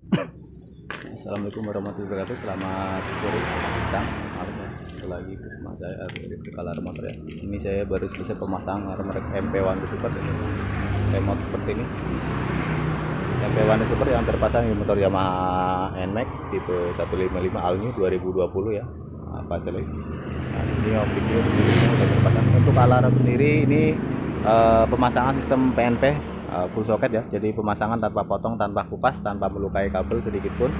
Assalamualaikum warahmatullahi wabarakatuh. Selamat sore, siang, malam ya. Kembali lagi bersama saya Arif di Kalar Motor ya. Di sini saya baru selesai pemasangan remote MP1 Super ya. Remote seperti ini. MP1 Super yang terpasang di motor Yamaha NMAX tipe 155 All New 2020 ya. Apa aja lagi? Nah, ini video sudah terpasang. Untuk alarm sendiri ini pemasangan sistem PNP full socket ya, jadi pemasangan tanpa potong, tanpa kupas, tanpa melukai kabel sedikit pun.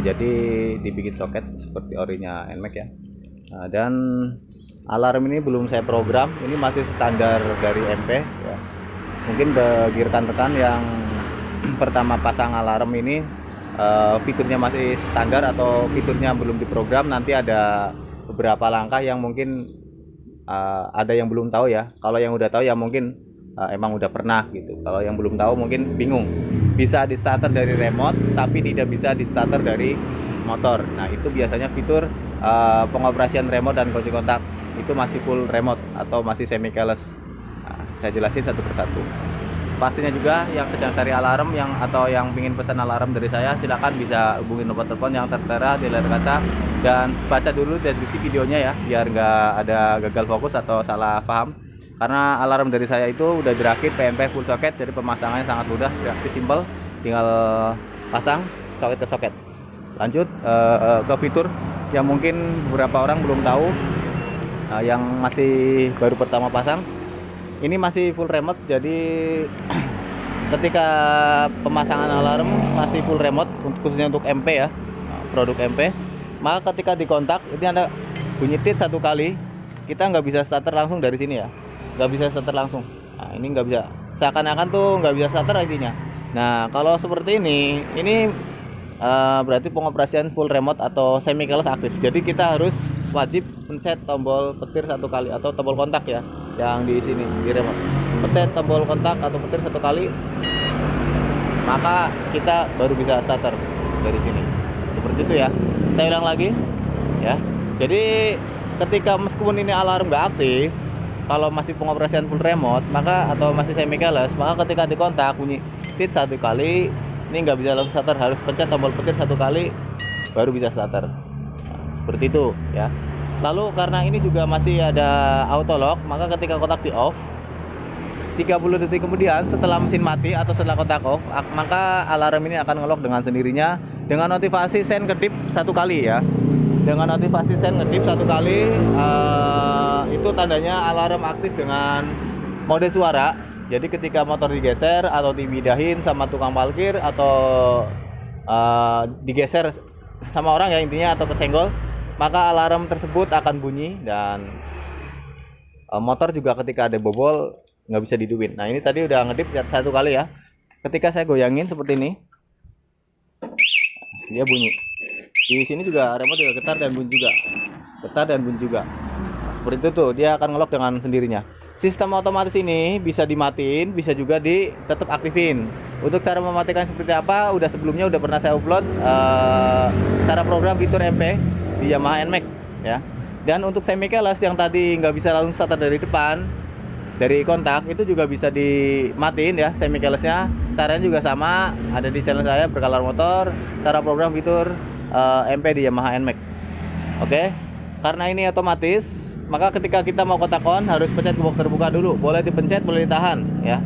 Jadi dibikin soket seperti orinya NMAX ya. Dan alarm ini belum saya program, ini masih standar dari MP ya. Mungkin bagi rekan-rekan yang pertama pasang alarm ini fiturnya masih standar atau fiturnya belum diprogram, nanti ada beberapa langkah yang mungkin ada yang belum tahu ya. Kalau yang udah tahu ya mungkin emang udah pernah gitu. Kalau yang belum tahu mungkin bingung. Bisa di starter dari remote tapi tidak bisa di starter dari motor. Nah, itu biasanya fitur pengoperasian remote dan kunci kontak itu masih full remote atau masih semi keyless. Nah, saya jelasin satu persatu. Pastinya juga yang sedang cari alarm atau yang ingin pesan alarm dari saya, silakan bisa hubungi nomor telepon yang tertera di layar kaca dan baca dulu deskripsi videonya ya, biar nggak ada gagal fokus atau salah paham. Karena alarm dari saya itu udah dirakit PNP full socket, jadi pemasangannya sangat mudah, reaktif simple, tinggal pasang soket ke soket. Lanjut ke fitur yang mungkin beberapa orang belum tahu, yang masih baru pertama pasang. Ini masih full remote, jadi ketika pemasangan alarm masih full remote, khususnya untuk MP ya, produk MP. Maka ketika dikontak, ini ada bunyi tit satu kali, kita nggak bisa starter langsung dari sini ya. Nggak bisa starter langsung. Nah, ini nggak bisa, seakan-akan tuh nggak bisa starter intinya. Nah, kalau seperti ini berarti pengoperasian full remote atau semi keyless aktif. Jadi kita harus wajib pencet tombol petir satu kali atau tombol kontak ya, yang di sini di remote. Pencet tombol kontak atau petir satu kali, maka kita baru bisa starter dari sini. Seperti itu ya. Saya ulang lagi ya. Jadi ketika meskipun ini alarm nggak aktif, kalau masih pengoperasian full remote atau masih semi keyless, maka ketika dikontak bunyi tit satu kali, ini nggak bisa langsung starter, harus pencet tombol petir satu kali baru bisa starter. Nah, seperti itu ya. Lalu karena ini juga masih ada auto lock, maka ketika kontak di off 30 detik kemudian setelah mesin mati atau setelah kontak off, maka alarm ini akan ngelock dengan sendirinya dengan notifikasi send kedip satu kali ya. Dengan notifikasi send ngedip satu kali, itu tandanya alarm aktif dengan mode suara. Jadi ketika motor digeser atau dipindahin sama tukang parkir atau digeser sama orang ya intinya, atau kesenggol, maka alarm tersebut akan bunyi. Dan motor juga ketika ada bobol nggak bisa dihidupin. Nah, ini tadi udah ngedip satu kali ya. Ketika saya goyangin seperti ini, dia bunyi. Di sini juga remote juga getar dan bunyi juga. Getar dan bunyi juga. Nah, seperti itu tuh, dia akan ngelock dengan sendirinya. Sistem otomatis ini bisa dimatiin, bisa juga tetap aktifin. Untuk cara mematikan seperti apa, sebelumnya udah pernah saya upload cara program fitur MP di Yamaha NMAX ya. Dan untuk semi keyless yang tadi nggak bisa langsung starter dari depan, dari kontak, itu juga bisa dimatiin ya semi keylessnya. Caranya juga sama, ada di channel saya Berkalar Motor, cara program fitur MP di Yamaha NMAX. Oke, karena ini otomatis, maka ketika kita mau kontak on harus pencet box terbuka dulu. Boleh dipencet, boleh ditahan ya.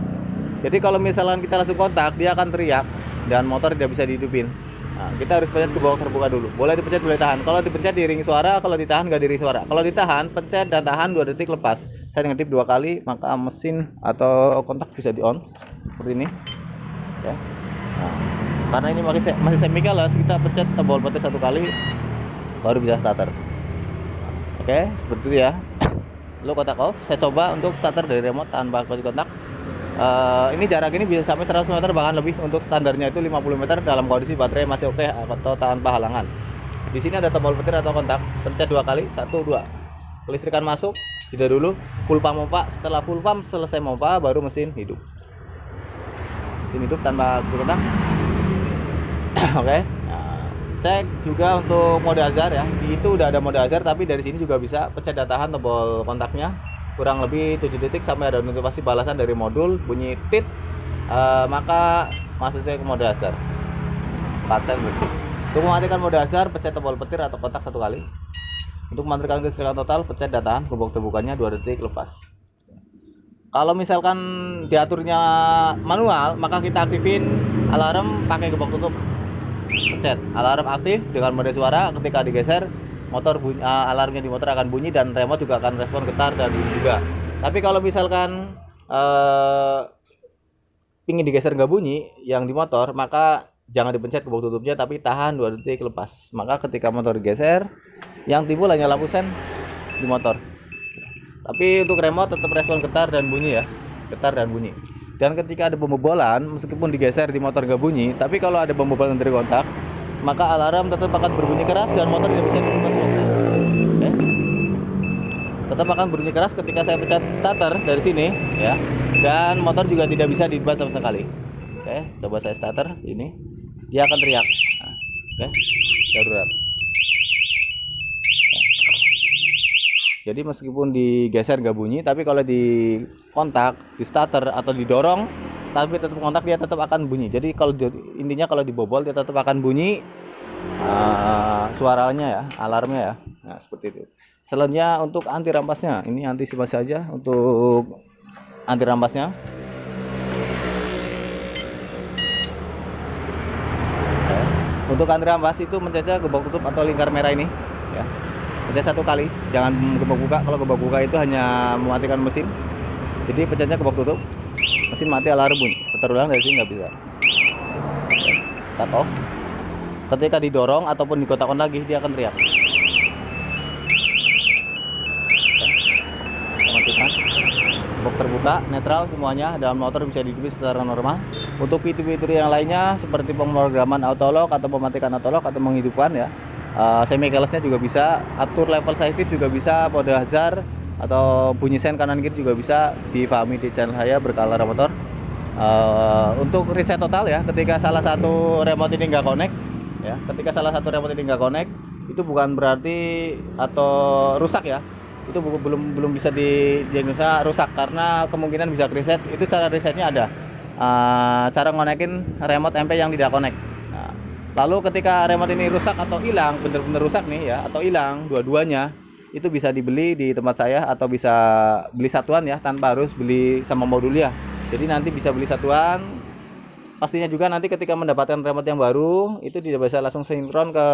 Jadi kalau misalkan kita langsung kontak, dia akan teriak dan motor tidak bisa dihidupin. Nah, kita harus pencet ke box terbuka dulu. Boleh dipencet, boleh tahan. Kalau dipencet diiringi suara, kalau ditahan nggak diiringi suara. Kalau ditahan, pencet dan tahan 2 detik, lepas. Saya ngedip 2 kali, maka mesin atau kontak bisa di on seperti ini ya. Nah, karena ini masih semi keyless, kita pencet tombol petir satu kali baru bisa starter. Oke, seperti itu ya. Lalu kontak off, saya coba untuk starter dari remote tanpa kunci kontak. Ini jarak ini bisa sampai 100 meter bahkan lebih. Untuk standarnya itu 50 meter dalam kondisi baterai masih oke atau tanpa halangan. Di sini ada tombol petir atau kontak, pencet 2 kali, 1 2. Kelistrikan masuk, jeda dulu, full pump pompa. Setelah full pump selesai pompa baru mesin hidup. Mesin hidup tanpa kunci kontak. Oke. Nah, cek juga untuk mode hazard ya. Itu udah ada mode hazard, tapi dari sini juga bisa pencet dan tahan tombol kontaknya kurang lebih 7 detik sampai ada notifikasi balasan dari modul bunyi tit, maka masuk saya ke mode hazard. 4 sen berarti. Untuk mematikan mode hazard, pencet tombol petir atau kotak 1 kali. Untuk mematikan kelistrikan total, pencet datahan, gembok terbukanya 2 detik, lepas. Kalau misalkan diaturnya manual, maka kita aktifin alarm pakai gembok tutup. Pencet alarm aktif dengan mode suara. Ketika digeser, motor bunyi, alarmnya di motor akan bunyi dan remote juga akan respon getar dan bunyi juga. Tapi kalau misalkan pingin digeser nggak bunyi yang di motor, maka jangan dipencet gembok tutupnya, tapi tahan 2 detik, lepas. Maka ketika motor digeser, yang timbul hanya lampu sen di motor. Tapi untuk remote tetap respon getar dan bunyi ya, getar dan bunyi. Dan ketika ada pembobolan, meskipun digeser di motor nggak bunyi, tapi kalau ada pembobolan dari kontak, maka alarm tetap akan berbunyi keras dan motor tidak bisa dikontrol. Oke. Tetap akan berbunyi keras ketika saya pencet starter dari sini ya, dan motor juga tidak bisa dibuat sama sekali. Oke, coba saya starter ini, dia akan teriak. Nah, oke, darurat. Jadi meskipun digeser nggak bunyi, tapi kalau di kontak, di starter atau didorong, tapi tetap kontak, dia tetap akan bunyi. Jadi kalau intinya kalau dibobol dia tetap akan bunyi suaranya ya, alarmnya ya. Nah seperti itu. Selanjutnya untuk anti rampasnya, ini antisipasi saja untuk anti rampasnya. Untuk anti rampas itu mencet gembok tutup atau lingkar merah ini ya. Pencet 1 kali, jangan gembok buka. Kalau gembok buka itu hanya mematikan mesin. Jadi pencetnya gembok tutup, mesin mati, alarm bunyi. Terulang dari sini nggak bisa. Cut off. Ketika didorong ataupun dikotak-kotak lagi, dia akan teriak. Matikan. Gembok terbuka, netral semuanya. Dalam motor bisa dihidupin secara normal. Untuk fitur-fitur yang lainnya seperti pemrograman autolock atau mematikan autolock atau menghidupkan ya. Semi keylessnya juga bisa, atur level safety juga bisa, mode hazard atau bunyi sen kanan kiri juga bisa dipahami di channel saya Berkala Motor. Untuk reset total ya, ketika salah satu remote ini nggak connect ya, ketika salah satu remote ini nggak connect, itu bukan berarti atau rusak ya, itu belum bisa didiagnosa rusak, karena kemungkinan bisa reset. Itu cara resetnya ada, cara ngonekin remote MP yang tidak connect. Lalu ketika remote ini rusak atau hilang, bener-bener rusak nih ya, atau hilang dua-duanya, itu bisa dibeli di tempat saya atau bisa beli satuan ya, tanpa harus beli sama modulnya. Jadi nanti bisa beli satuan. Pastinya juga nanti ketika mendapatkan remote yang baru, itu tidak bisa langsung sinkron ke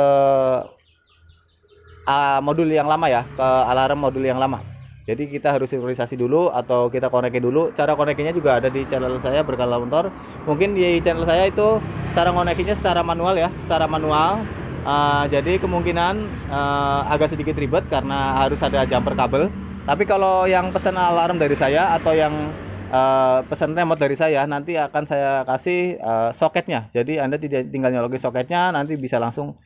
modul yang lama ya, ke alarm modul yang lama. Jadi kita harus sinkronisasi dulu atau kita konekin dulu. Cara konekinnya juga ada di channel saya Berkala Motor. Mungkin di channel saya itu cara konekinnya secara manual ya, secara manual. Jadi kemungkinan agak sedikit ribet karena harus ada jumper kabel. Tapi kalau yang pesan alarm dari saya atau yang pesan remote dari saya, nanti akan saya kasih soketnya. Jadi Anda tidak tinggal nyolokin soketnya, nanti bisa langsung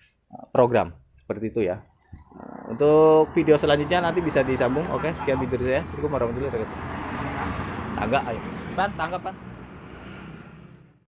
program seperti itu ya. Untuk video selanjutnya nanti bisa disambung. Oke, sekian video saya. Assalamualaikum warahmatullahi wabarakatuh. Tangga, ayo. Pan, tangga, Pan.